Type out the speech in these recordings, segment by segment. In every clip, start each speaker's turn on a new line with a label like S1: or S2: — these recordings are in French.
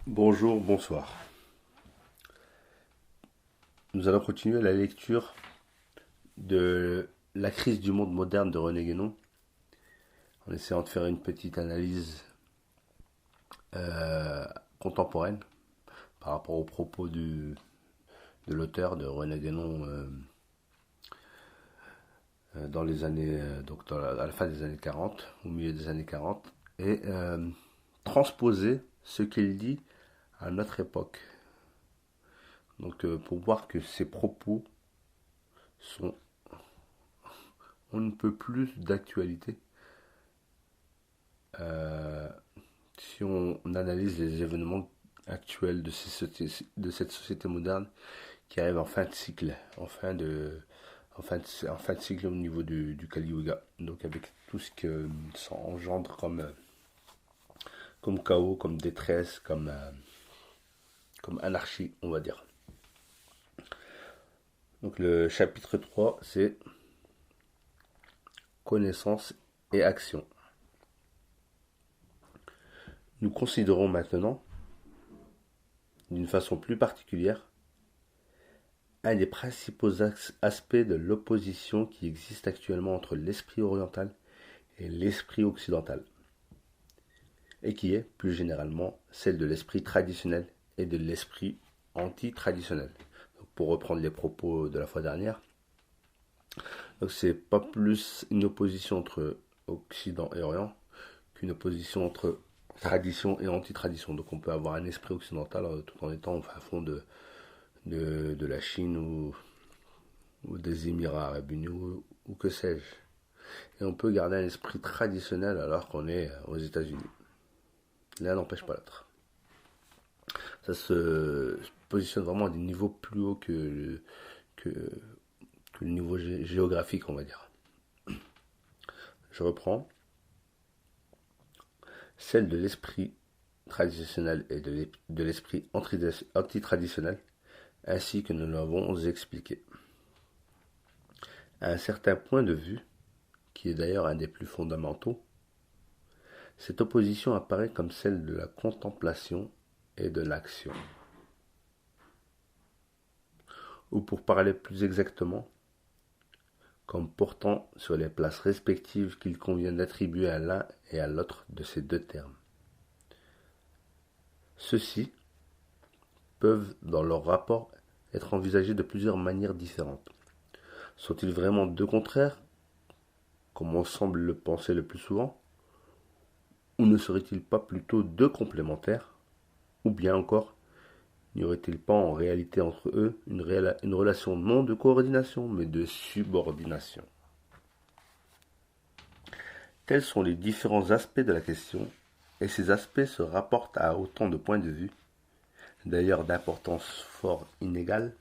S1: Bonjour, bonsoir. Nous allons continuer la lecture de La crise du monde moderne de René Guénon, en essayant de faire une petite analyse euh, contemporaine par rapport aux propos de l'auteur de René Guénon dans les années, à la fin des années 40, au milieu des années 40, et transposer ce qu'il dit à notre époque. Donc pour voir que ces propos sont on ne peut plus d'actualité euh, si on analyse les événements actuels de cette société moderne qui arrive en fin de cycle, en fin de cycle au niveau du Kali Yuga. Donc avec tout ce que ça engendre comme chaos, comme détresse, comme anarchie, on va dire. Donc le chapitre 3, c'est connaissance et action. Nous considérons maintenant, d'une façon plus particulière, un des principaux aspects de l'opposition qui existe actuellement entre l'esprit oriental et l'esprit occidental, et qui est, plus généralement, celle de l'esprit traditionnel et de l'esprit anti-traditionnel. Pour reprendre les propos de la fois dernière, donc c'est pas plus une opposition entre Occident et Orient qu'une opposition entre tradition et anti-tradition. Donc on peut avoir un esprit occidental tout en étant au fin fond de la Chine ou des Émirats arabes unis ou que sais-je. Et on peut garder un esprit traditionnel alors qu'on est aux États-Unis. L'un n'empêche pas l'autre. Ça se positionne vraiment à des niveaux plus hauts que, que le niveau géographique, on va dire. Je reprends. Celle de l'esprit traditionnel et de l'esprit anti-traditionnel, ainsi que nous l'avons expliqué. À un certain point de vue, qui est d'ailleurs un des plus fondamentaux, cette opposition apparaît comme celle de la contemplation et de l'action. Ou pour parler plus exactement, comme portant sur les places respectives qu'il convient d'attribuer à l'un et à l'autre de ces deux termes. Ceux-ci peuvent, dans leur rapport, être envisagés de plusieurs manières différentes. Sont-ils vraiment deux contraires, comme on semble le penser le plus souvent, ou ne seraient-ils pas plutôt deux complémentaires, ou bien encore, n'y aurait-il pas en réalité entre eux une relation non de coordination, mais de subordination? Tels sont les différents aspects de la question, et ces aspects se rapportent à autant de points de vue, d'ailleurs d'importance fort inégale,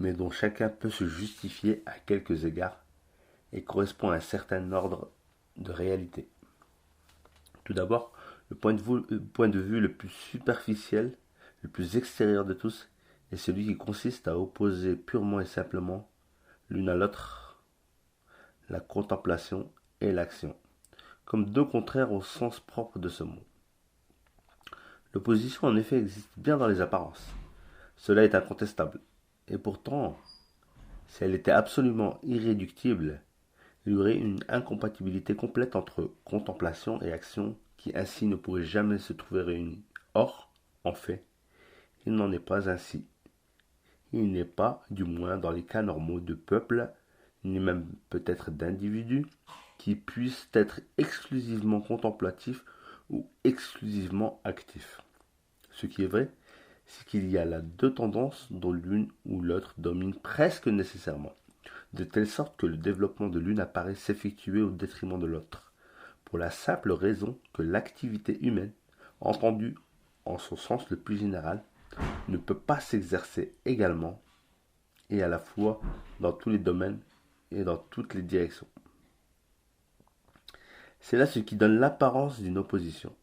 S1: mais dont chacun peut se justifier à quelques égards et correspond à un certain ordre de réalité. Tout d'abord, le point de vue le plus superficiel, le plus extérieur de tous, est celui qui consiste à opposer purement et simplement l'une à l'autre la contemplation et l'action, comme deux contraires au sens propre de ce mot. L'opposition en effet existe bien dans les apparences, cela est incontestable, et pourtant, si elle était absolument irréductible, il y aurait une incompatibilité complète entre contemplation et action qui ainsi ne pourrait jamais se trouver réunie. Or, en fait, il n'en est pas ainsi. Il n'est pas, du moins dans les cas normaux, de peuples, ni même peut-être d'individus, qui puissent être exclusivement contemplatifs ou exclusivement actifs. Ce qui est vrai, c'est qu'il y a là deux tendances dont l'une ou l'autre domine presque nécessairement, de telle sorte que le développement de l'une apparaît s'effectuer au détriment de l'autre, pour la simple raison que l'activité humaine, entendue en son sens le plus général, ne peut pas s'exercer également et à la fois dans tous les domaines et dans toutes les directions. C'est là ce qui donne l'apparence d'une opposition,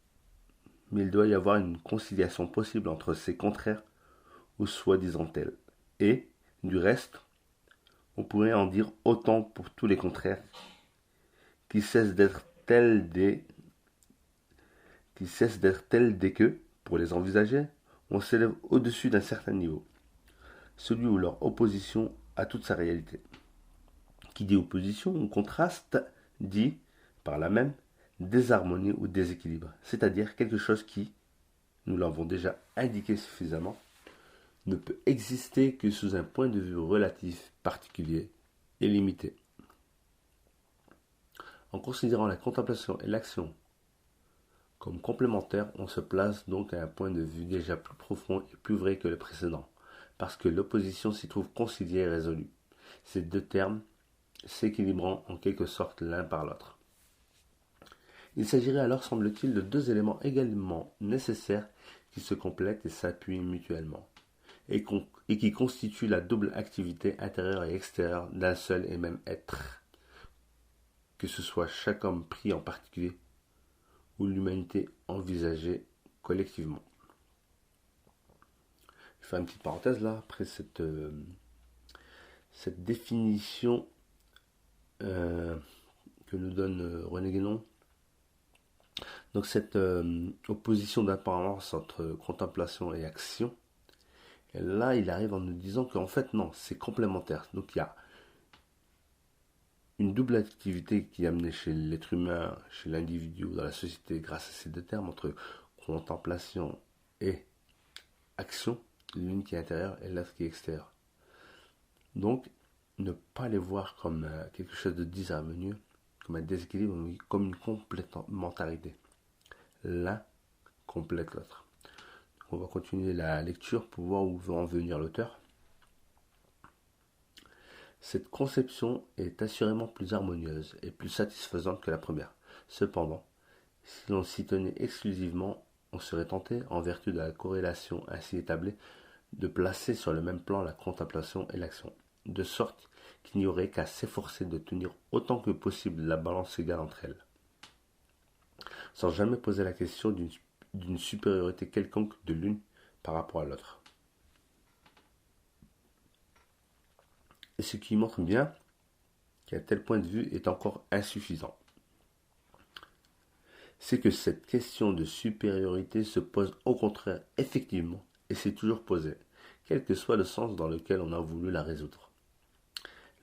S1: mais il doit y avoir une conciliation possible entre ces contraires ou soi-disant tels. Et, du reste, on pourrait en dire autant pour tous les contraires qui cessent d'être tels dès que, Pour les envisager, on s'élève au-dessus d'un certain niveau, celui où leur opposition a toute sa réalité. Qui dit opposition ou contraste dit, par là même, désharmonie ou déséquilibre, c'est-à-dire quelque chose qui, nous l'avons déjà indiqué suffisamment, ne peut exister que sous un point de vue relatif, particulier et limité. En considérant la contemplation et l'action comme complémentaires, on se place donc à un point de vue déjà plus profond et plus vrai que le précédent, parce que l'opposition s'y trouve conciliée et résolue. Ces deux termes s'équilibrant en quelque sorte l'un par l'autre. Il s'agirait alors, semble-t-il, de deux éléments également nécessaires qui se complètent et s'appuient mutuellement, et qui constituent la double activité intérieure et extérieure d'un seul et même être, que ce soit chaque homme pris en particulier ou l'humanité envisagée collectivement. Je fais une petite parenthèse là, après cette définition que nous donne René Guénon. Donc cette opposition d'apparence entre contemplation et action, et là il arrive en nous disant qu'en fait non, c'est complémentaire. Donc il y a une double activité qui est amenée chez l'être humain, chez l'individu ou dans la société grâce à ces deux termes entre contemplation et action, l'une qui est intérieure et l'autre qui est extérieure. Donc ne pas les voir comme quelque chose de disharmonieux, comme un déséquilibre, mais comme une complémentarité. L'un complète l'autre. On va continuer la lecture pour voir où va en venir l'auteur. Cette conception est assurément plus harmonieuse et plus satisfaisante que la première. Cependant, si l'on s'y tenait exclusivement, on serait tenté, en vertu de la corrélation ainsi établie, de placer sur le même plan la contemplation et l'action, de sorte qu'il n'y aurait qu'à s'efforcer de tenir autant que possible la balance égale entre elles, sans jamais poser la question d'une supériorité quelconque de l'une par rapport à l'autre. Et ce qui montre bien qu'un tel point de vue est encore insuffisant. C'est que cette question de supériorité se pose au contraire effectivement et s'est toujours posée, quel que soit le sens dans lequel on a voulu la résoudre.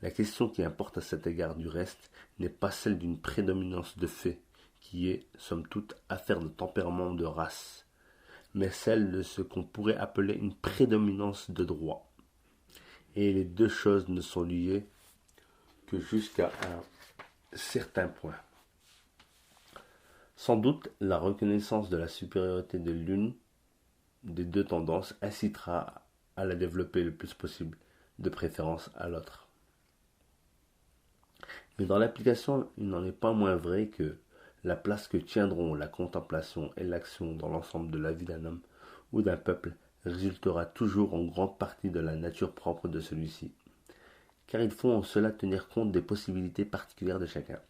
S1: La question qui importe à cet égard du reste n'est pas celle d'une prédominance de fait, qui est, somme toute, affaire de tempérament de race, mais celle de ce qu'on pourrait appeler une prédominance de droit. Et les deux choses ne sont liées que jusqu'à un certain point. Sans doute, la reconnaissance de la supériorité de l'une des deux tendances incitera à la développer le plus possible, de préférence à l'autre. Mais dans l'application, il n'en est pas moins vrai que la place que tiendront la contemplation et l'action dans l'ensemble de la vie d'un homme ou d'un peuple résultera toujours en grande partie de la nature propre de celui-ci, car il faut en cela tenir compte des possibilités particulières de chacun.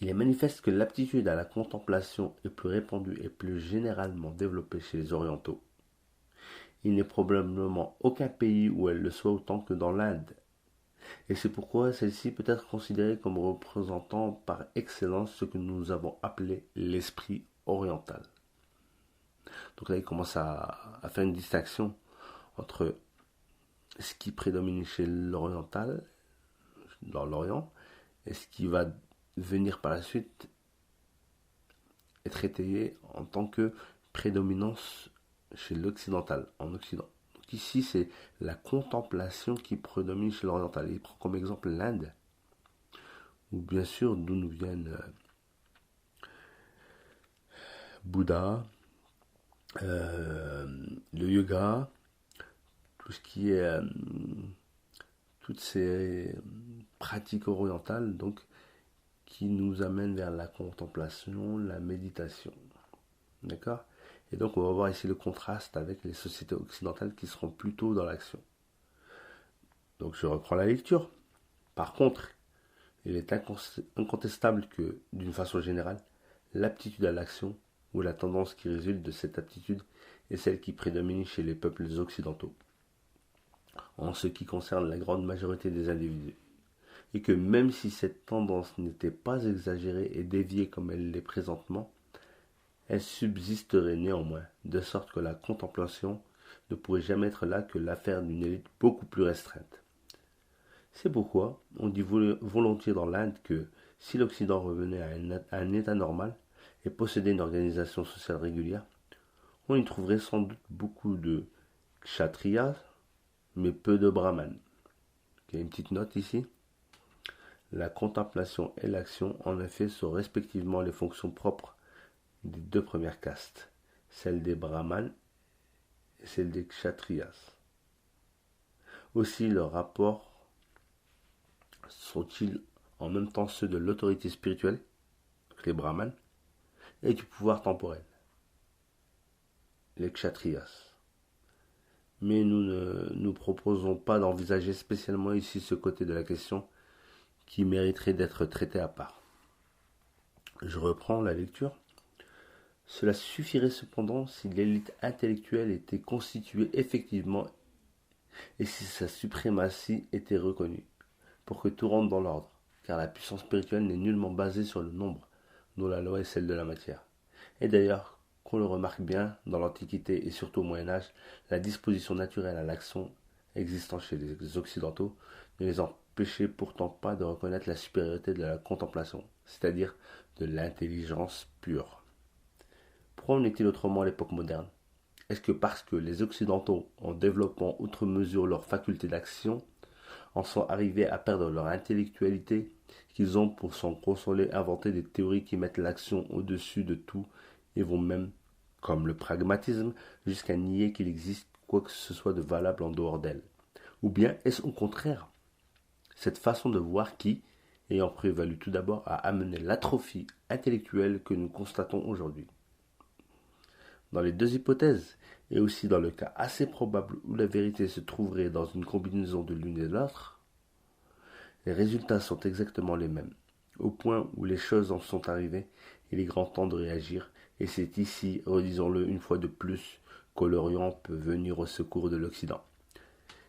S1: Il est manifeste que l'aptitude à la contemplation est plus répandue et plus généralement développée chez les orientaux. Il n'est probablement aucun pays où elle le soit autant que dans l'Inde, et c'est pourquoi celle-ci peut être considérée comme représentant par excellence ce que nous avons appelé l'esprit oriental. Donc là, il commence à faire une distinction entre ce qui prédomine chez l'oriental, dans l'Orient, et ce qui va venir par la suite être étayé en tant que prédominance chez l'occidental, en Occident. Donc ici, c'est la contemplation qui prédomine chez l'oriental. Il prend comme exemple l'Inde, où bien sûr, d'où nous viennent Bouddha, le yoga, tout ce qui est toutes ces pratiques orientales, donc qui nous amènent vers la contemplation, la méditation. D'accord ? Et donc on va voir ici le contraste avec les sociétés occidentales qui seront plutôt dans l'action. Donc je reprends la lecture. Par contre, il est incontestable que, d'une façon générale, l'aptitude à l'action, ou la tendance qui résulte de cette aptitude, est celle qui prédomine chez les peuples occidentaux, en ce qui concerne la grande majorité des individus. Et que même si cette tendance n'était pas exagérée et déviée comme elle l'est présentement, elle subsisterait néanmoins, de sorte que la contemplation ne pourrait jamais être là que l'affaire d'une élite beaucoup plus restreinte. C'est pourquoi on dit volontiers dans l'Inde que si l'Occident revenait à un état normal et possédait une organisation sociale régulière, on y trouverait sans doute beaucoup de kshatriyas, mais peu de brahmanes. Il y a une petite note ici. La contemplation et l'action, en effet, sont respectivement les fonctions propres des deux premières castes, celle des brahmanes et celle des kshatriyas. Aussi, leurs rapports sont-ils en même temps ceux de l'autorité spirituelle, les brahmanes, et du pouvoir temporel, les kshatriyas. Mais nous ne nous proposons pas d'envisager spécialement ici ce côté de la question qui mériterait d'être traité à part. Je reprends la lecture. Cela suffirait cependant si l'élite intellectuelle était constituée effectivement et si sa suprématie était reconnue, pour que tout rentre dans l'ordre, car la puissance spirituelle n'est nullement basée sur le nombre, dont la loi est celle de la matière. Et d'ailleurs, qu'on le remarque bien, dans l'Antiquité et surtout au Moyen-Âge, la disposition naturelle à l'action existant chez les Occidentaux ne les empêchait pourtant pas de reconnaître la supériorité de la contemplation, c'est-à-dire de l'intelligence pure. Pourquoi en est-il autrement à l'époque moderne? Est-ce que parce que les Occidentaux, en développant outre mesure leur faculté d'action, en sont arrivés à perdre leur intellectualité, qu'ils ont, pour s'en consoler, inventé des théories qui mettent l'action au-dessus de tout et vont même, comme le pragmatisme, jusqu'à nier qu'il existe quoi que ce soit de valable en dehors d'elle? Ou bien est-ce au contraire cette façon de voir qui, ayant prévalu tout d'abord, a amené l'atrophie intellectuelle que nous constatons aujourd'hui? Dans les deux hypothèses, et aussi dans le cas assez probable où la vérité se trouverait dans une combinaison de l'une et de l'autre, les résultats sont exactement les mêmes. Au point où les choses en sont arrivées, il est grand temps de réagir, et c'est ici, redisons-le une fois de plus, que l'Orient peut venir au secours de l'Occident.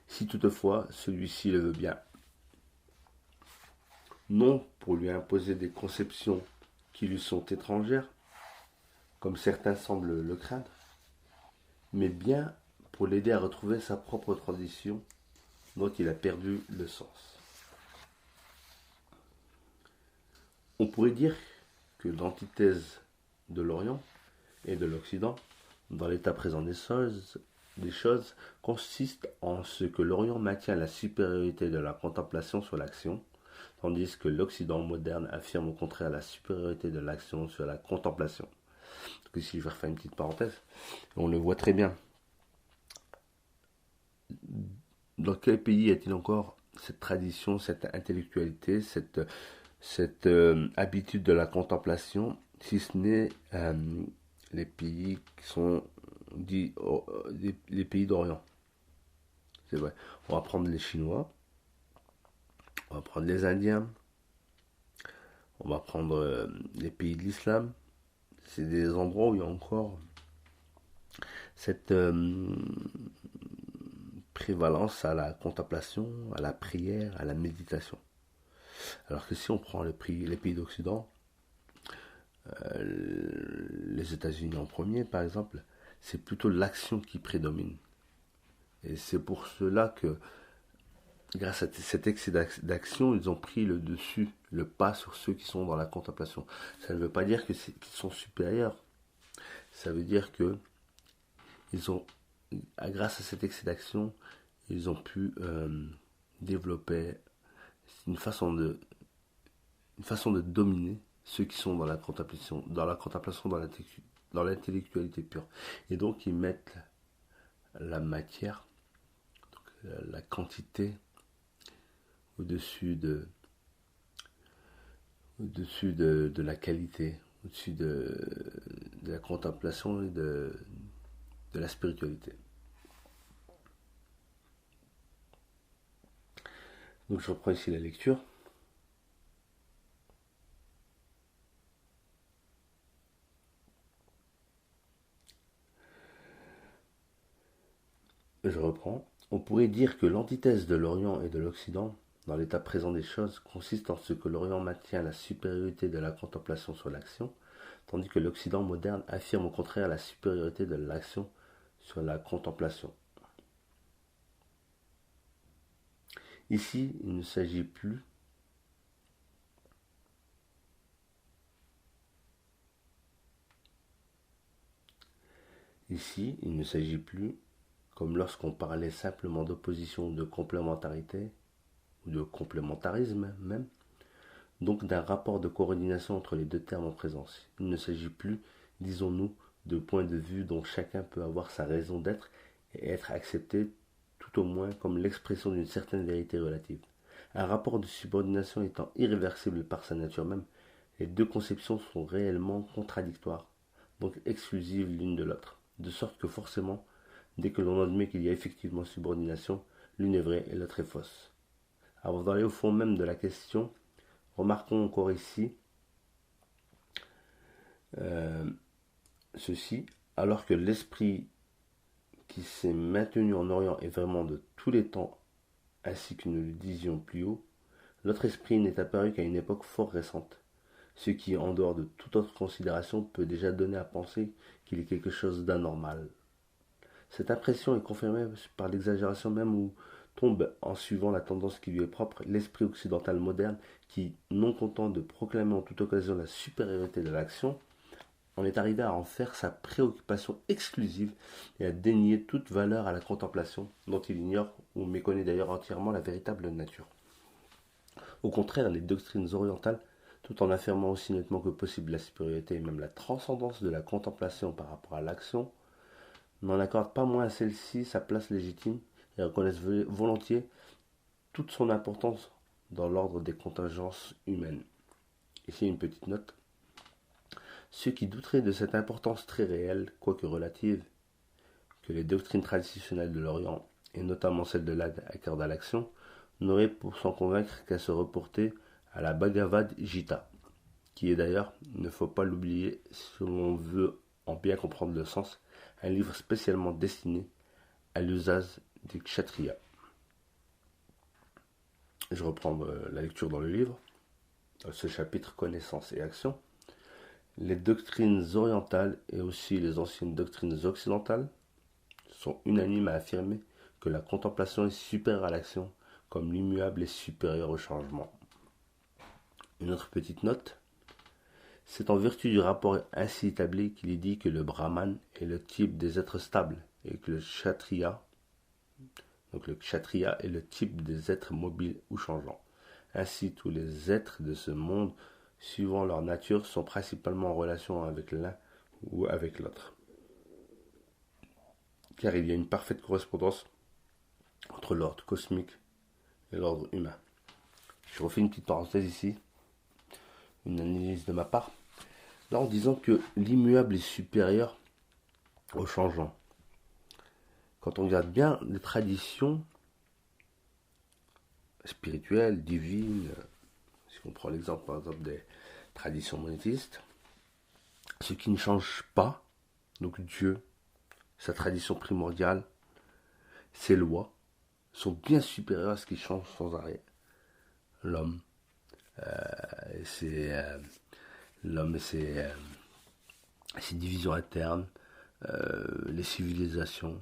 S1: Si toutefois celui-ci le veut bien. Non pour lui imposer des conceptions qui lui sont étrangères, comme certains semblent le craindre, mais bien pour l'aider à retrouver sa propre tradition dont il a perdu le sens. On pourrait dire que l'antithèse de l'Orient et de l'Occident, dans l'état présent des choses, consiste en ce que l'Orient maintient la supériorité de la contemplation sur l'action, tandis que l'Occident moderne affirme au contraire la supériorité de l'action sur la contemplation. Donc ici, je vais refaire une petite parenthèse. On le voit très bien. Dans quel pays y a-t-il encore cette tradition, cette intellectualité, cette habitude de la contemplation, si ce n'est les pays qui sont dits les pays d'Orient? C'est vrai. On va prendre les Chinois, on va prendre les Indiens, on va prendre les pays de l'islam. C'est des endroits où il y a encore cette prévalence à la contemplation, à la prière, à la méditation. Alors que si on prend les pays d'Occident, les États-Unis en premier par exemple, c'est plutôt l'action qui prédomine. Et c'est pour cela que, grâce à cet excès d'action, ils ont pris le dessus, le pas sur ceux qui sont dans la contemplation. Ça ne veut pas dire qu'ils sont supérieurs. Ça veut dire que grâce à cet excès d'action, ils ont pu développer une façon de dominer ceux qui sont dans la contemplation, dans l'intellectualité pure. Et donc ils mettent la matière, la quantité, au-dessus de la qualité, au-dessus de la contemplation et de la spiritualité. Donc je reprends ici la lecture. Je reprends. On pourrait dire que l'antithèse de l'Orient et de l'Occident, dans l'état présent des choses, consiste en ce que l'Orient maintient la supériorité de la contemplation sur l'action, tandis que l'Occident moderne affirme au contraire la supériorité de l'action sur la contemplation. Ici, il ne s'agit plus comme lorsqu'on parlait simplement d'opposition ou de complémentarité, ou de complémentarisme même, donc d'un rapport de coordination entre les deux termes en présence. Il ne s'agit plus, disons-nous, de points de vue dont chacun peut avoir sa raison d'être et être accepté tout au moins comme l'expression d'une certaine vérité relative. Un rapport de subordination étant irréversible par sa nature même, les deux conceptions sont réellement contradictoires, donc exclusives l'une de l'autre, de sorte que forcément, dès que l'on admet qu'il y a effectivement subordination, l'une est vraie et l'autre est fausse. Avant d'aller au fond même de la question, remarquons encore ici ceci, alors que l'esprit qui s'est maintenu en Orient est vraiment de tous les temps, ainsi que nous le disions plus haut, l'autre esprit n'est apparu qu'à une époque fort récente, ce qui, en dehors de toute autre considération, peut déjà donner à penser qu'il est quelque chose d'anormal. Cette impression est confirmée par l'exagération même où tombe, en suivant la tendance qui lui est propre, l'esprit occidental moderne qui, non content de proclamer en toute occasion la supériorité de l'action, en est arrivé à en faire sa préoccupation exclusive et à dénier toute valeur à la contemplation, dont il ignore ou méconnaît d'ailleurs entièrement la véritable nature. Au contraire, les doctrines orientales, tout en affirmant aussi nettement que possible la supériorité et même la transcendance de la contemplation par rapport à l'action, n'en accordent pas moins à celle-ci sa place légitime et reconnaissent volontiers toute son importance dans l'ordre des contingences humaines. Ici une petite note. Ceux qui douteraient de cette importance très réelle, quoique relative, que les doctrines traditionnelles de l'Orient, et notamment celle de l'Inde, accordent à l'action, n'auraient pour s'en convaincre qu'à se reporter à la Bhagavad Gita, qui est d'ailleurs, il ne faut pas l'oublier si l'on veut en bien comprendre le sens, un livre spécialement destiné à l'usage des kshatriyas. Je reprends la lecture dans le livre, dans ce chapitre Connaissance et Action. Les doctrines orientales et aussi les anciennes doctrines occidentales sont unanimes à affirmer que la contemplation est supérieure à l'action, comme l'immuable est supérieur au changement. Une autre petite note. C'est en vertu du rapport ainsi établi qu'il est dit que le Brahman est le type des êtres stables et que le Kshatriya est le type des êtres mobiles ou changeants. Ainsi, tous les êtres de ce monde, suivant leur nature, sont principalement en relation avec l'un ou avec l'autre. Car il y a une parfaite correspondance entre l'ordre cosmique et l'ordre humain. Je refais une petite parenthèse ici, une analyse de ma part. Là, en disant que l'immuable est supérieur au changeant. Quand on regarde bien les traditions spirituelles, divines, si on prend l'exemple par exemple des traditions monothéistes, ce qui ne change pas, donc Dieu, sa tradition primordiale, ses lois, sont bien supérieures à ce qui change sans arrêt. L'homme, l'homme et ses divisions internes, les civilisations.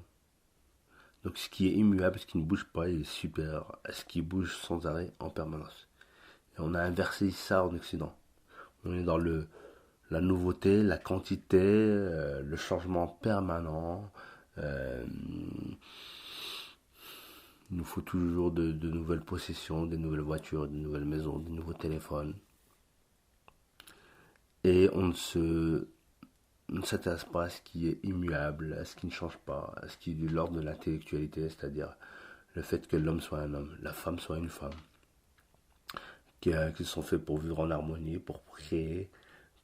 S1: Donc ce qui est immuable, ce qui ne bouge pas, est supérieur à ce qui bouge sans arrêt en permanence. Et on a inversé ça en Occident. On est dans la nouveauté, la quantité, le changement permanent. Il nous faut toujours de nouvelles possessions, des nouvelles voitures, des nouvelles maisons, des nouveaux téléphones. Et on ne s'intéresse pas à ce qui est immuable, à ce qui ne change pas, à ce qui est de l'ordre de l'intellectualité, c'est-à-dire le fait que l'homme soit un homme, la femme soit une femme, qui sont faits pour vivre en harmonie, pour créer,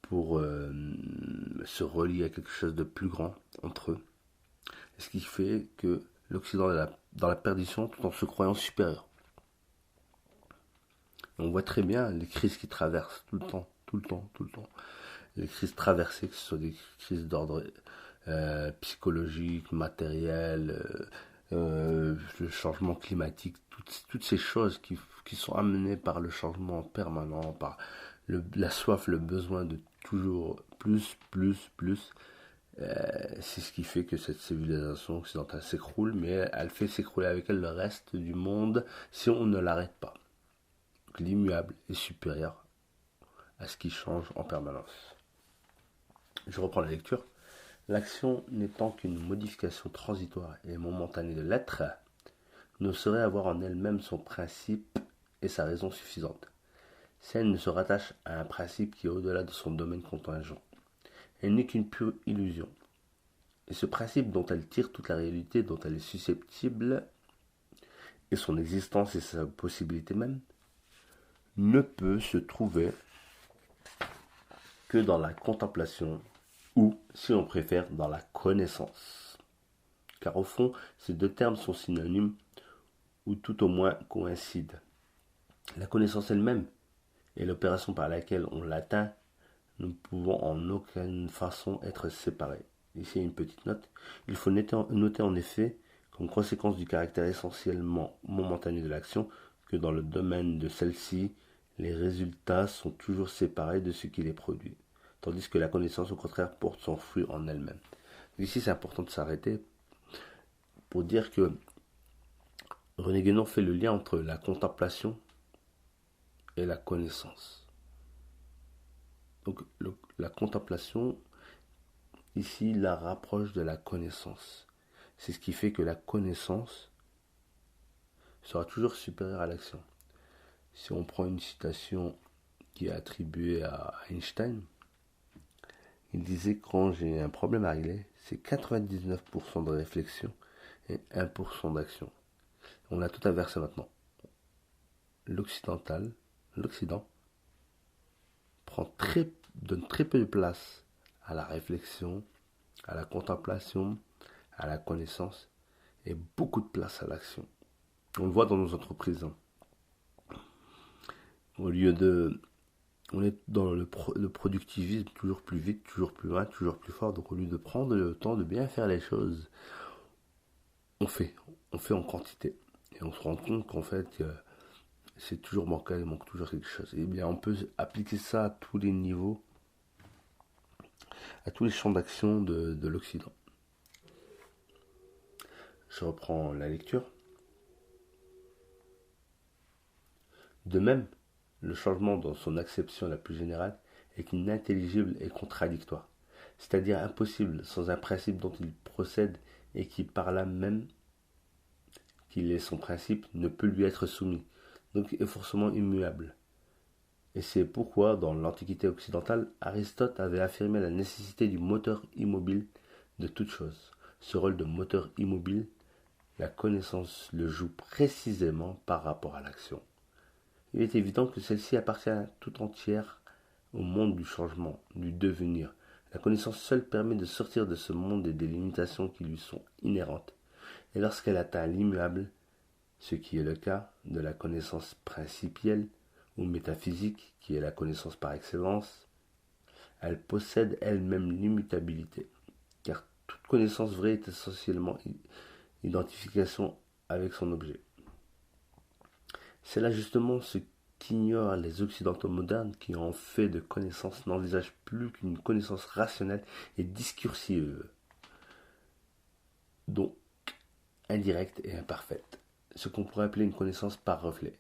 S1: pour se relier à quelque chose de plus grand entre eux. Ce qui fait que l'Occident est dans la perdition tout en se croyant supérieur. Et on voit très bien les crises qui traversent tout le temps. Les crises traversées, que ce soit des crises d'ordre psychologique, matériel, le changement climatique, toutes ces choses qui sont amenées par le changement permanent, par la soif, le besoin de toujours plus, plus, plus. C'est ce qui fait que cette civilisation occidentale s'écroule, mais elle fait s'écrouler avec elle le reste du monde si on ne l'arrête pas. Donc, l'immuable est supérieur à ce qui change en permanence. Je reprends la lecture. L'action n'étant qu'une modification transitoire et momentanée de l'être, ne saurait avoir en elle-même son principe et sa raison suffisante. Si elle ne se rattache à un principe qui est au-delà de son domaine contingent, elle n'est qu'une pure illusion. Et ce principe dont elle tire toute la réalité dont elle est susceptible, et son existence et sa possibilité même, ne peut se trouver que dans la contemplation ou, si on préfère, dans la connaissance. Car au fond, ces deux termes sont synonymes ou tout au moins coïncident. La connaissance elle-même est l'opération par laquelle on l'atteint. Nous ne pouvons en aucune façon être séparés. Ici une petite note. Il faut noter en effet, comme conséquence du caractère essentiellement momentané de l'action, que dans le domaine de celle-ci, les résultats sont toujours séparés de ce qui les produit, tandis que la connaissance, au contraire, porte son fruit en elle-même. Ici, c'est important de s'arrêter pour dire que René Guénon fait le lien entre la contemplation et la connaissance. Donc, la contemplation, ici, la rapproche de la connaissance. C'est ce qui fait que la connaissance sera toujours supérieure à l'action. Si on prend une citation qui est attribuée à Einstein, il disait: quand j'ai un problème à régler, c'est 99% de réflexion et 1% d'action. On a tout inversé maintenant. L'Occident donne très peu de place à la réflexion, à la contemplation, à la connaissance et beaucoup de place à l'action. On le voit dans nos entreprises. Au lieu de... On est dans le productivisme, toujours plus vite, toujours plus loin, toujours plus fort. Donc au lieu de prendre le temps de bien faire les choses, on fait en quantité. Et on se rend compte qu'en fait, c'est toujours bancal, il manque toujours quelque chose. Et bien on peut appliquer ça à tous les niveaux, à tous les champs d'action de l'Occident. Je reprends la lecture. De même, le changement dans son acception la plus générale est inintelligible et contradictoire, c'est-à-dire impossible sans un principe dont il procède et qui par là même qu'il est son principe ne peut lui être soumis, donc est forcément immuable. Et c'est pourquoi, dans l'Antiquité occidentale, Aristote avait affirmé la nécessité du moteur immobile de toute chose. Ce rôle de moteur immobile, la connaissance le joue précisément par rapport à l'action. Il est évident que celle-ci appartient tout entière au monde du changement, du devenir. La connaissance seule permet de sortir de ce monde et des limitations qui lui sont inhérentes. Et lorsqu'elle atteint l'immuable, ce qui est le cas de la connaissance principielle ou métaphysique, qui est la connaissance par excellence, elle possède elle-même l'immutabilité, car toute connaissance vraie est essentiellement identification avec son objet. C'est là justement ce qu'ignorent les occidentaux modernes qui, en fait de connaissance, n'envisagent plus qu'une connaissance rationnelle et discursive, donc indirecte et imparfaite, ce qu'on pourrait appeler une connaissance par reflet,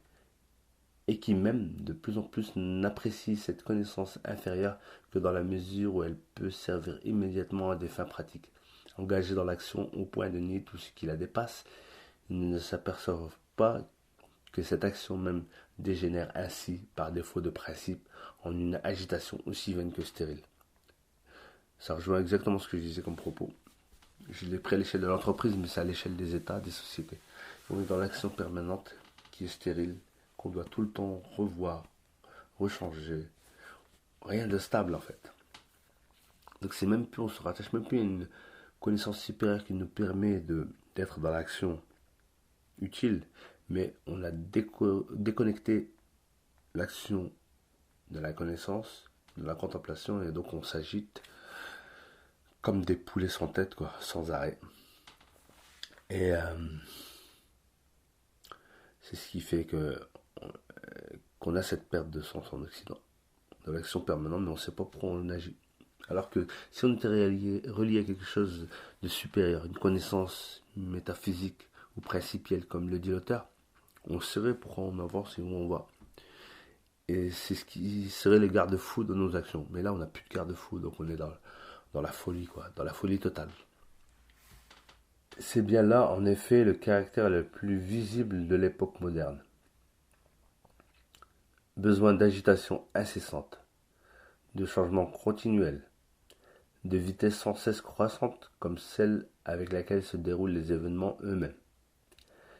S1: et qui même de plus en plus n'apprécie cette connaissance inférieure que dans la mesure où elle peut servir immédiatement à des fins pratiques. Engagés dans l'action au point de nier tout ce qui la dépasse, ils ne s'aperçoivent pas que cette action même dégénère ainsi, par défaut de principe, en une agitation aussi vaine que stérile. Ça rejoint exactement ce que je disais comme propos. Je l'ai pris à l'échelle de l'entreprise, mais c'est à l'échelle des États, des sociétés. On est dans l'action permanente qui est stérile, qu'on doit tout le temps revoir, rechanger. Rien de stable en fait. Donc c'est même plus, on se rattache même plus à une connaissance supérieure qui nous permet d'être dans l'action utile, mais on a déconnecté l'action de la connaissance, de la contemplation, et donc on s'agite comme des poulets sans tête, quoi, sans arrêt. Et c'est ce qui fait qu'on a cette perte de sens en Occident. de l'action permanente, mais on ne sait pas pourquoi on agit. Alors que si on était relié à quelque chose de supérieur, une connaissance métaphysique ou principielle, comme le dit l'auteur, on saurait pourquoi on avance et où on va. Et c'est ce qui serait les garde-fous de nos actions. Mais là, on n'a plus de garde-fous, donc on est dans la folie, quoi, dans la folie totale. C'est bien là, en effet, le caractère le plus visible de l'époque moderne. Besoin d'agitation incessante, de changements continuels, de vitesse sans cesse croissante comme celle avec laquelle se déroulent les événements eux-mêmes.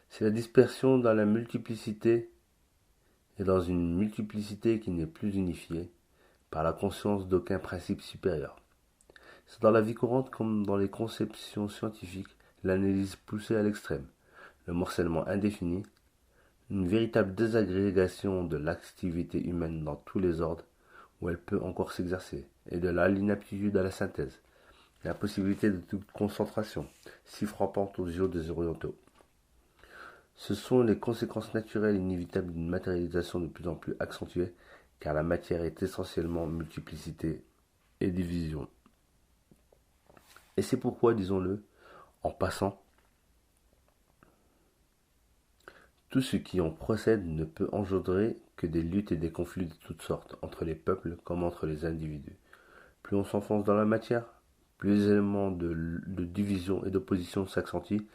S1: C'est la dispersion dans la multiplicité et dans une multiplicité qui n'est plus unifiée par la conscience d'aucun principe supérieur. C'est dans la vie courante comme dans les conceptions scientifiques, l'analyse poussée à l'extrême, le morcellement indéfini, une véritable désagrégation de l'activité humaine dans tous les ordres où elle peut encore s'exercer, et de là l'inaptitude à la synthèse, l'impossibilité de toute concentration, si frappante aux yeux des orientaux. Ce sont les conséquences naturelles inévitables d'une matérialisation de plus en plus accentuée, car la matière est essentiellement multiplicité et division. Et c'est pourquoi, disons-le, en passant, tout ce qui en procède ne peut engendrer que des luttes et des conflits de toutes sortes, entre les peuples comme entre les individus. Plus on s'enfonce dans la matière, plus les éléments de division et d'opposition s'accentuent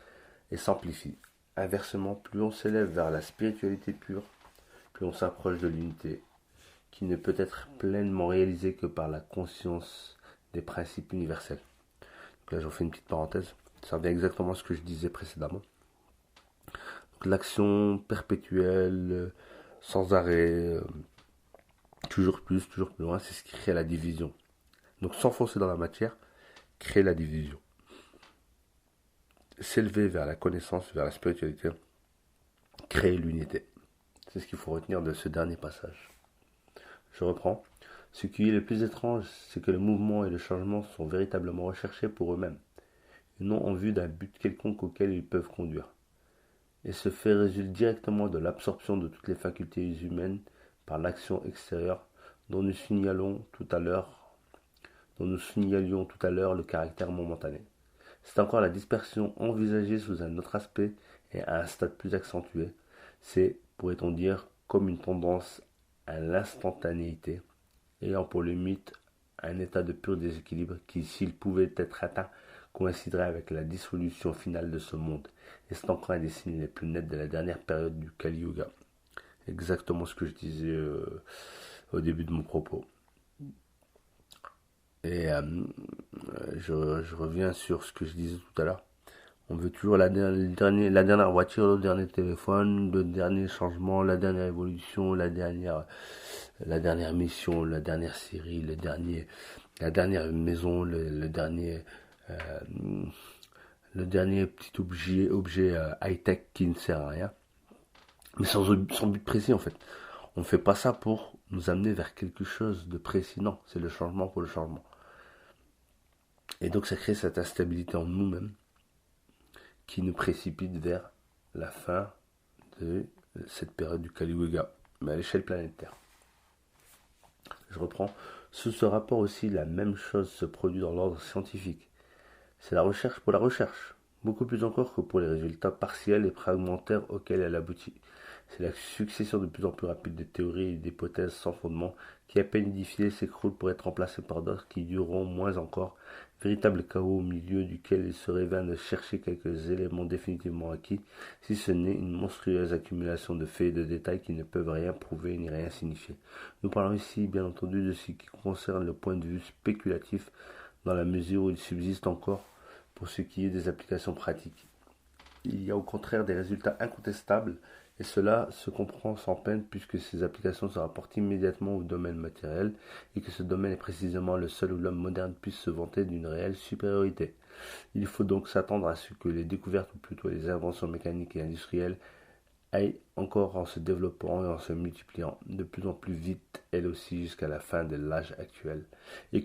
S1: et s'amplifient. Inversement, plus on s'élève vers la spiritualité pure, plus on s'approche de l'unité, qui ne peut être pleinement réalisée que par la conscience des principes universels. Donc là, j'en fais une petite parenthèse. Ça revient exactement à ce que je disais précédemment. Donc, l'action perpétuelle, sans arrêt, toujours plus loin, c'est ce qui crée la division. Donc s'enfoncer dans la matière crée la division. S'élever vers la connaissance, vers la spiritualité, crée l'unité. C'est ce qu'il faut retenir de ce dernier passage. Je reprends. Ce qui est le plus étrange, c'est que le mouvement et le changement sont véritablement recherchés pour eux-mêmes, et non en vue d'un but quelconque auquel ils peuvent conduire. Et ce fait résulte directement de l'absorption de toutes les facultés humaines par l'action extérieure dont nous signalions tout à l'heure le caractère momentané. C'est encore la dispersion envisagée sous un autre aspect et à un stade plus accentué. C'est, pourrait-on dire, comme une tendance à l'instantanéité, ayant pour limite un état de pur déséquilibre qui, s'il pouvait être atteint, coïnciderait avec la dissolution finale de ce monde. Et c'est encore un des signes les plus nets de la dernière période du Kali Yuga. Exactement ce que je disais au début de mon propos. Et je reviens sur ce que je disais tout à l'heure. On veut toujours la dernière voiture, le dernier téléphone, le dernier changement, la dernière évolution, la dernière mission, la dernière série, la dernière maison, le dernier petit objet high-tech qui ne sert à rien. Mais sans but précis en fait. On ne fait pas ça pour nous amener vers quelque chose de précis. Non, c'est le changement pour le changement. Et donc ça crée cette instabilité en nous-mêmes qui nous précipite vers la fin de cette période du Kali Yuga, mais à l'échelle planétaire. Je reprends. Sous ce rapport aussi, la même chose se produit dans l'ordre scientifique. C'est la recherche pour la recherche, beaucoup plus encore que pour les résultats partiels et fragmentaires auxquels elle aboutit. C'est la succession de plus en plus rapide de théories et d'hypothèses sans fondement qui, à peine édifiées, s'écroulent pour être remplacées par d'autres qui dureront moins encore. Véritable chaos au milieu duquel il serait vain de chercher quelques éléments définitivement acquis, si ce n'est une monstrueuse accumulation de faits et de détails qui ne peuvent rien prouver ni rien signifier. Nous parlons ici, bien entendu, de ce qui concerne le point de vue spéculatif, dans la mesure où il subsiste encore pour ce qui est des applications pratiques. Il y a au contraire des résultats incontestables, et cela se comprend sans peine puisque ces applications se rapportent immédiatement au domaine matériel et que ce domaine est précisément le seul où l'homme moderne puisse se vanter d'une réelle supériorité. Il faut donc s'attendre à ce que les découvertes, ou plutôt les inventions mécaniques et industrielles, aillent encore en se développant et en se multipliant de plus en plus vite, elles aussi, jusqu'à la fin de l'âge actuel, et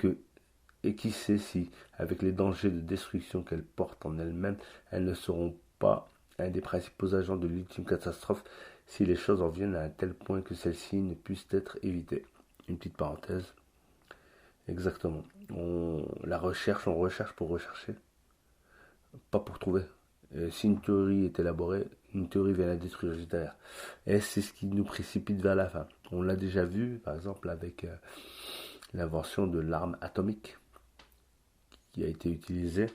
S1: qui sait si, avec les dangers de destruction qu'elles portent en elles-mêmes, elles ne seront pas un des principaux agents de l'ultime catastrophe si les choses en viennent à un tel point que celle-ci ne puisse être évitée. une petite parenthèse. Exactement. On recherche pour rechercher, pas pour trouver. Et si une théorie est élaborée, une théorie vient la détruire juste derrière. Et c'est ce qui nous précipite vers la fin. On l'a déjà vu, par exemple, avec l'invention de l'arme atomique qui a été utilisée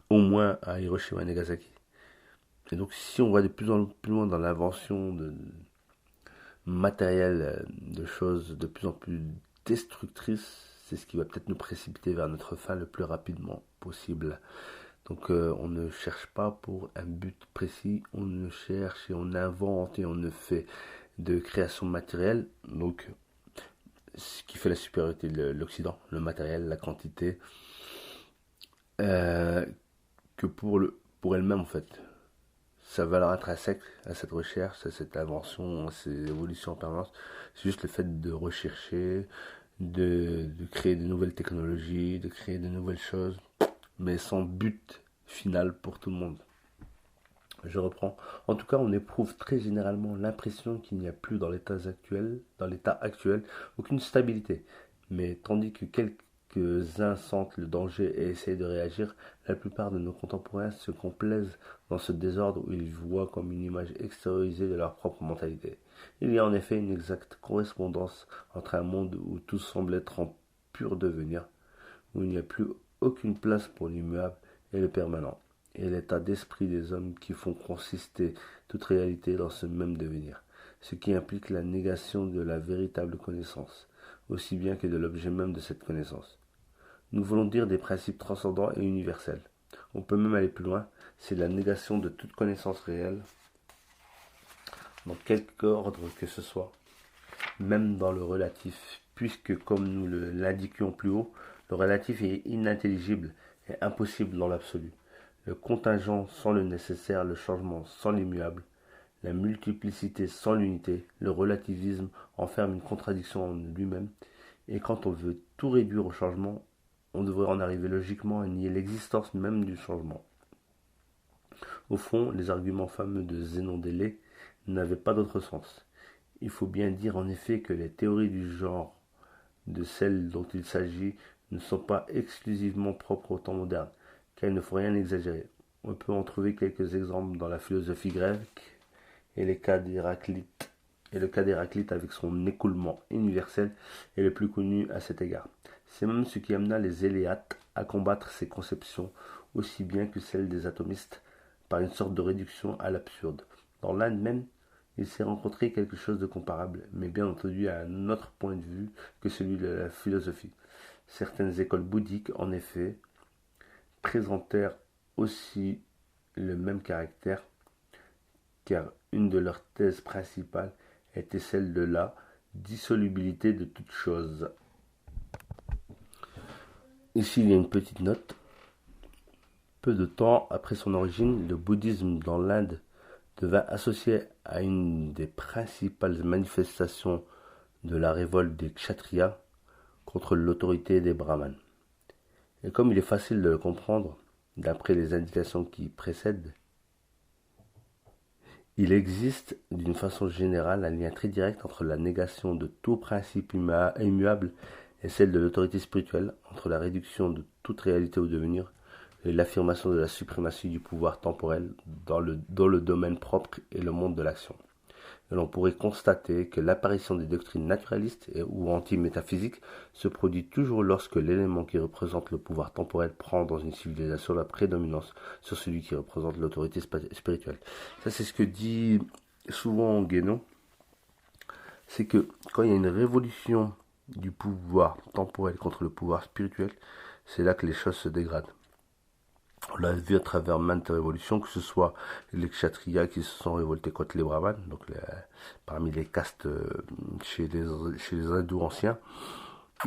S1: au moins à Hiroshima et Nagasaki. Et donc, si on va de plus en plus loin dans l'invention de matériel, de choses de plus en plus destructrices, c'est ce qui va peut-être nous précipiter vers notre fin le plus rapidement possible. Donc on ne cherche pas pour un but précis, on ne cherche et on invente et on ne fait de création matérielle. Donc ce qui fait la supériorité de l'Occident, le matériel, la quantité, que pour elle-même en fait. Sa valeur intrinsèque à cette recherche, à cette invention, à ces évolutions en permanence, c'est juste le fait de rechercher, de créer de nouvelles technologies, de créer de nouvelles choses, mais sans but final pour tout le monde. Je reprends. En tout cas, on éprouve très généralement l'impression qu'il n'y a plus dans l'état actuel, aucune stabilité. Mais tandis que quelques-uns sentent le danger et essayent de réagir, la plupart de nos contemporains se complaisent dans ce désordre où ils voient comme une image extériorisée de leur propre mentalité. Il y a en effet une exacte correspondance entre un monde où tout semble être en pur devenir, où il n'y a plus aucune place pour l'immuable et le permanent, et l'état d'esprit des hommes qui font consister toute réalité dans ce même devenir, ce qui implique la négation de la véritable connaissance, aussi bien que de l'objet même de cette connaissance. Nous voulons dire des principes transcendants et universels. On peut même aller plus loin, c'est la négation de toute connaissance réelle, dans quelque ordre que ce soit, même dans le relatif, puisque, comme nous l'indiquions plus haut, le relatif est inintelligible et impossible dans l'absolu. Le contingent sans le nécessaire, le changement sans l'immuable, la multiplicité sans l'unité, le relativisme enferme une contradiction en lui-même, et quand on veut tout réduire au changement, on devrait en arriver logiquement à nier l'existence même du changement. Au fond, les arguments fameux de Zénon d'Élée n'avaient pas d'autre sens. Il faut bien dire en effet que les théories du genre de celles dont il s'agit ne sont pas exclusivement propres au temps moderne, car il ne faut rien exagérer. On peut en trouver quelques exemples dans la philosophie grecque et le cas d'Héraclite avec son écoulement universel est le plus connu à cet égard. C'est même ce qui amena les Éléates à combattre ces conceptions aussi bien que celles des atomistes par une sorte de réduction à l'absurde. Dans l'Inde même, il s'est rencontré quelque chose de comparable, mais bien entendu à un autre point de vue que celui de la philosophie. Certaines écoles bouddhiques, en effet, présentèrent aussi le même caractère, car une de leurs thèses principales était celle de la dissolubilité de toute chose. Ici, il y a une petite note. Peu de temps après son origine, le bouddhisme dans l'Inde devint associé à une des principales manifestations de la révolte des Kshatriyas contre l'autorité des Brahmanes. Et comme il est facile de le comprendre, d'après les indications qui précèdent, il existe d'une façon générale un lien très direct entre la négation de tout principe immuable et celle de l'autorité spirituelle, entre la réduction de toute réalité au devenir et l'affirmation de la suprématie du pouvoir temporel dans le domaine propre et le monde de l'action. Et l'on pourrait constater que l'apparition des doctrines naturalistes ou anti-métaphysiques se produit toujours lorsque l'élément qui représente le pouvoir temporel prend dans une civilisation la prédominance sur celui qui représente l'autorité spirituelle. Ça, c'est ce que dit souvent Guénon. C'est que quand il y a une révolution du pouvoir temporel contre le pouvoir spirituel, c'est là que les choses se dégradent. On l'a vu à travers maintes révolutions, que ce soit les Kshatriyas qui se sont révoltés contre les Brahmanes, donc parmi les castes chez les hindous anciens,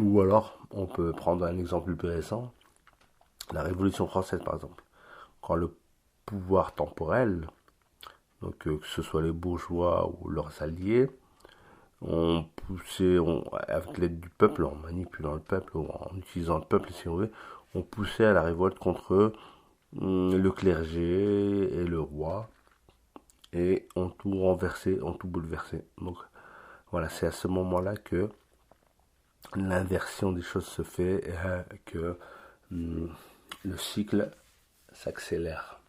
S1: ou alors on peut prendre un exemple plus récent, la Révolution française par exemple, quand le pouvoir temporel, donc que ce soit les bourgeois ou leurs alliés, avec l'aide du peuple, en manipulant le peuple, ou en utilisant le peuple si on veut, on poussait à la révolte contre le clergé et le roi, et ont tout renversé, ont tout bouleversé. Donc Voilà, c'est à ce moment-là que l'inversion des choses se fait et que le cycle s'accélère.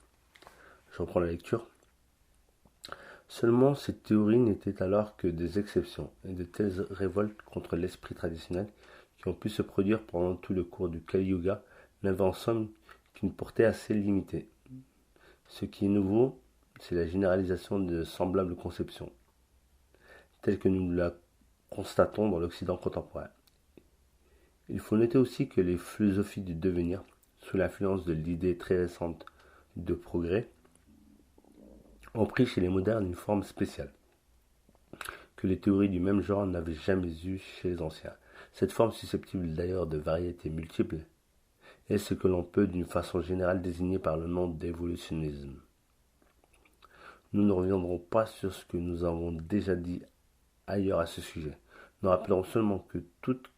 S1: Je reprends la lecture. Seulement, ces théories n'étaient alors que des exceptions, et de telles révoltes contre l'esprit traditionnel qui ont pu se produire pendant tout le cours du Kali Yuga n'avaient en somme qu'une portée assez limitée. Ce qui est nouveau, c'est la généralisation de semblables conceptions, telles que nous la constatons dans l'Occident contemporain. Il faut noter aussi que les philosophies du devenir, sous l'influence de l'idée très récente de progrès, ont pris chez les modernes une forme spéciale, que les théories du même genre n'avaient jamais eue chez les anciens. Cette forme, susceptible d'ailleurs de variétés multiples, est ce que l'on peut d'une façon générale désigner par le nom d'évolutionnisme. Nous ne reviendrons pas sur ce que nous avons déjà dit ailleurs à ce sujet. Nous rappellerons seulement que toute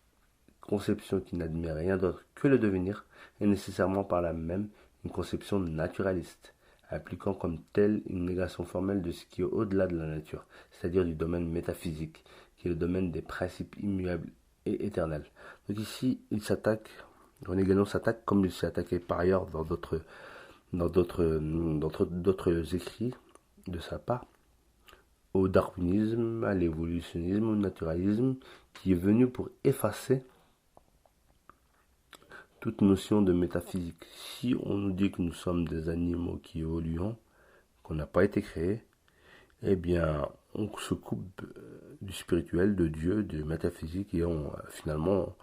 S1: conception qui n'admet rien d'autre que le devenir est nécessairement par là même une conception naturaliste, appliquant comme telle une négation formelle de ce qui est au-delà de la nature, c'est-à-dire du domaine métaphysique, qui est le domaine des principes immuables et éternels. Donc ici, René Guénon s'attaque, comme il s'est attaqué par ailleurs dans d'autres écrits de sa part, au darwinisme, à l'évolutionnisme, au naturalisme, qui est venu pour effacer toute notion de métaphysique. Si on nous dit que nous sommes des animaux qui évoluons, qu'on n'a pas été créés, eh bien, on se coupe du spirituel, de Dieu, de métaphysique, et finalement,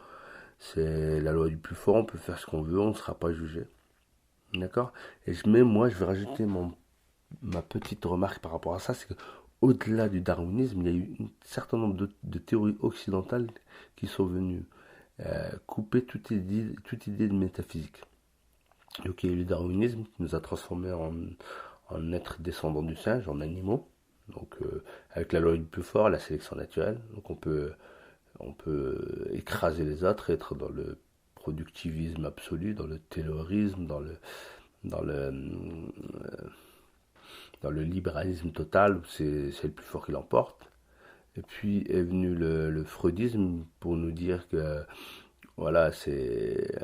S1: c'est la loi du plus fort, on peut faire ce qu'on veut, on ne sera pas jugé. D'accord? Moi, je vais rajouter ma petite remarque par rapport à ça, c'est que au-delà du darwinisme, il y a eu un certain nombre de théories occidentales qui sont venues couper toute idée de métaphysique. Donc il y a eu le darwinisme qui nous a transformés en êtres descendants du singe, en animaux. Donc avec la loi du plus fort, la sélection naturelle. Donc on peut écraser les autres, être dans le productivisme absolu, dans le taylorisme, dans le, dans le libéralisme total, où c'est le plus fort qui l'emporte. Et puis est venu le freudisme pour nous dire que voilà, c'est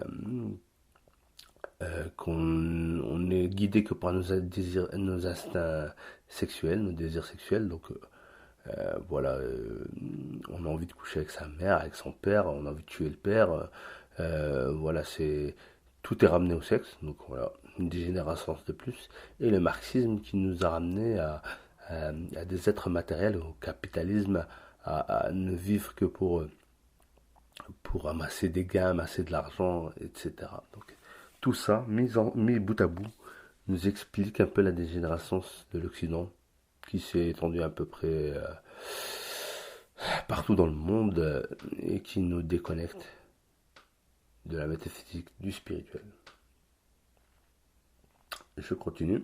S1: qu'on est guidé que par nos instincts sexuels, nos désirs sexuels. Donc voilà, on a envie de coucher avec sa mère, avec son père, on a envie de tuer le père. Voilà, tout est ramené au sexe. Donc voilà, une dégénérescence de plus. Et le marxisme qui nous a ramené à des êtres matériels, au capitalisme, à ne vivre que pour amasser des gains, amasser de l'argent, etc. Donc tout ça, mis bout à bout, nous explique un peu la dégénération de l'Occident, qui s'est étendue à peu près partout dans le monde et qui nous déconnecte de la métaphysique, du spirituel. Je continue.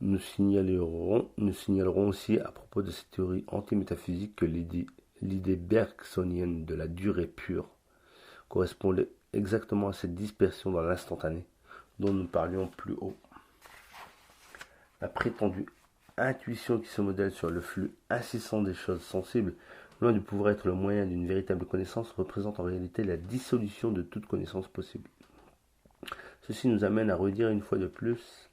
S1: Nous signalerons aussi à propos de cette théorie anti-métaphysique que l'idée bergsonienne de la durée pure correspondait exactement à cette dispersion dans l'instantané dont nous parlions plus haut. La prétendue intuition qui se modèle sur le flux incessant des choses sensibles, loin de pouvoir être le moyen d'une véritable connaissance, représente en réalité la dissolution de toute connaissance possible. Ceci nous amène à redire une fois de plus,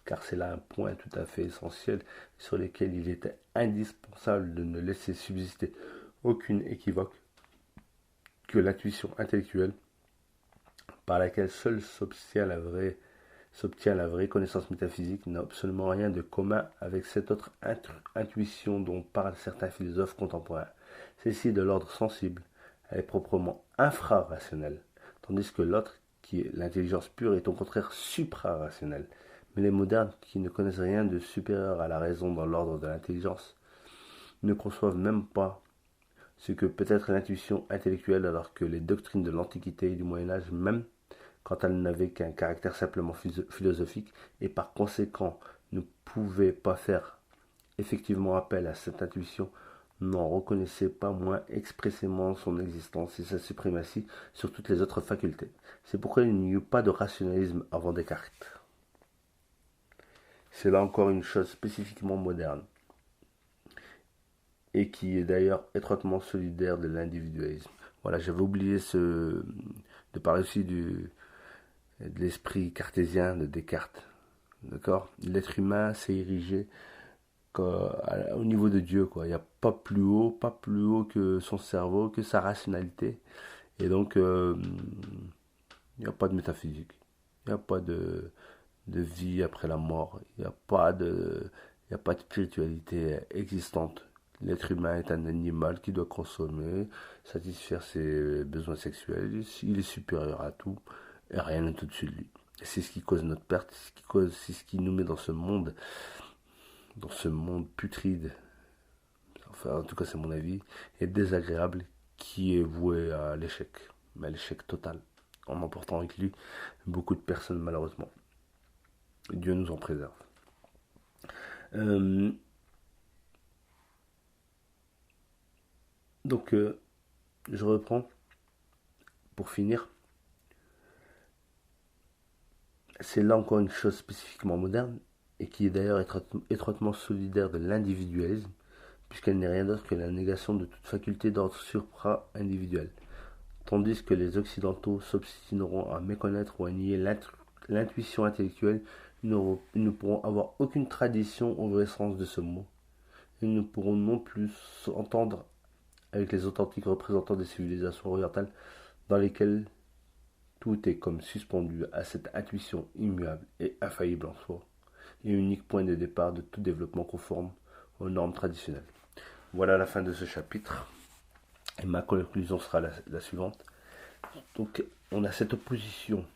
S1: car c'est là un point tout à fait essentiel sur lequel il était indispensable de ne laisser subsister aucune équivoque, que l'intuition intellectuelle, par laquelle seule s'obtient la vraie connaissance métaphysique, n'a absolument rien de commun avec cette autre intuition dont parlent certains philosophes contemporains. Celle-ci est de l'ordre sensible, elle est proprement infrarationnelle, tandis que l'autre, qui est l'intelligence pure, est au contraire suprarationnelle. Mais les modernes, qui ne connaissent rien de supérieur à la raison dans l'ordre de l'intelligence, ne conçoivent même pas ce que peut être l'intuition intellectuelle, alors que les doctrines de l'Antiquité et du Moyen-Âge, même quand elles n'avaient qu'un caractère simplement philosophique, et par conséquent ne pouvaient pas faire effectivement appel à cette intuition, n'en reconnaissaient pas moins expressément son existence et sa suprématie sur toutes les autres facultés. C'est pourquoi il n'y eut pas de rationalisme avant Descartes. C'est là encore une chose spécifiquement moderne. et qui est d'ailleurs étroitement solidaire de l'individualisme. Voilà, j'avais oublié de parler aussi de l'esprit cartésien de Descartes. D'accord. L'être humain s'est érigé au niveau de Dieu, quoi. Il n'y a pas plus haut que son cerveau, que sa rationalité. Et donc, il n'y a pas de métaphysique. Il n'y a pas de vie après la mort. Il n'y a pas de spiritualité existante. L'être humain est un animal qui doit consommer, satisfaire ses besoins sexuels. Il est supérieur à tout et rien n'est au-dessus de lui. C'est ce qui cause notre perte, c'est ce qui nous met dans ce monde putride, enfin en tout cas c'est mon avis, et désagréable, qui est voué à l'échec, mais à l'échec total, en emportant avec lui beaucoup de personnes malheureusement. Dieu nous en préserve. Euh, donc je reprends pour finir. C'est là encore une chose spécifiquement moderne et qui est d'ailleurs étroitement solidaire de l'individualisme, puisqu'elle n'est rien d'autre que la négation de toute faculté d'ordre supra-individuel. Tandis que les Occidentaux s'obstineront à méconnaître ou à nier l'intuition intellectuelle, ils ne pourront avoir aucune tradition au vrai sens de ce mot. Ils ne pourront non plus s'entendre avec les authentiques représentants des civilisations orientales dans lesquelles tout est comme suspendu à cette intuition immuable et infaillible en soi, et unique point de départ de tout développement conforme aux normes traditionnelles. Voilà la fin de ce chapitre. Et ma conclusion sera la suivante. Donc, on a cette opposition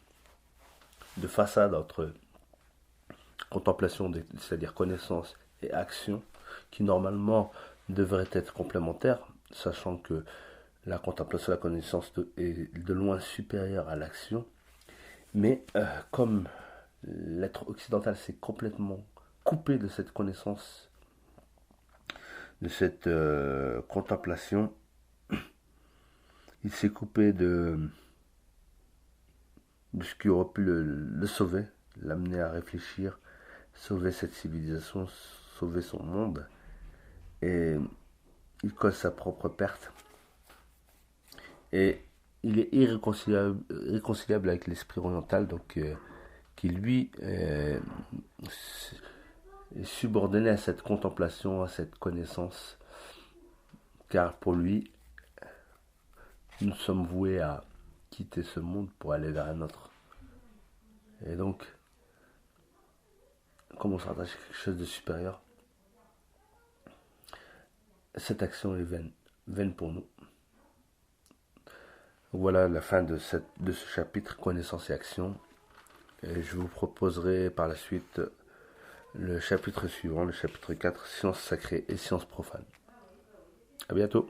S1: de façade entre contemplation, c'est-à-dire connaissance, et action, qui normalement devrait être complémentaire, sachant que la contemplation, la connaissance est de loin supérieure à l'action. Mais comme l'être occidental s'est complètement coupé de cette connaissance, de cette contemplation, il s'est coupé de ce qui aurait pu le sauver, l'amener à réfléchir, sauver cette civilisation, sauver son monde. Et il cause sa propre perte. Et il est irréconciliable avec l'esprit oriental, donc qui lui est subordonné à cette contemplation, à cette connaissance, car pour lui, nous sommes voués à quitter ce monde pour aller vers un autre. Et donc, comme on se rattache à quelque chose de supérieur, cette action est vaine pour nous. Voilà la fin de ce chapitre connaissance et action. Et je vous proposerai par la suite le chapitre suivant, le chapitre 4, sciences sacrées et sciences profanes. À bientôt.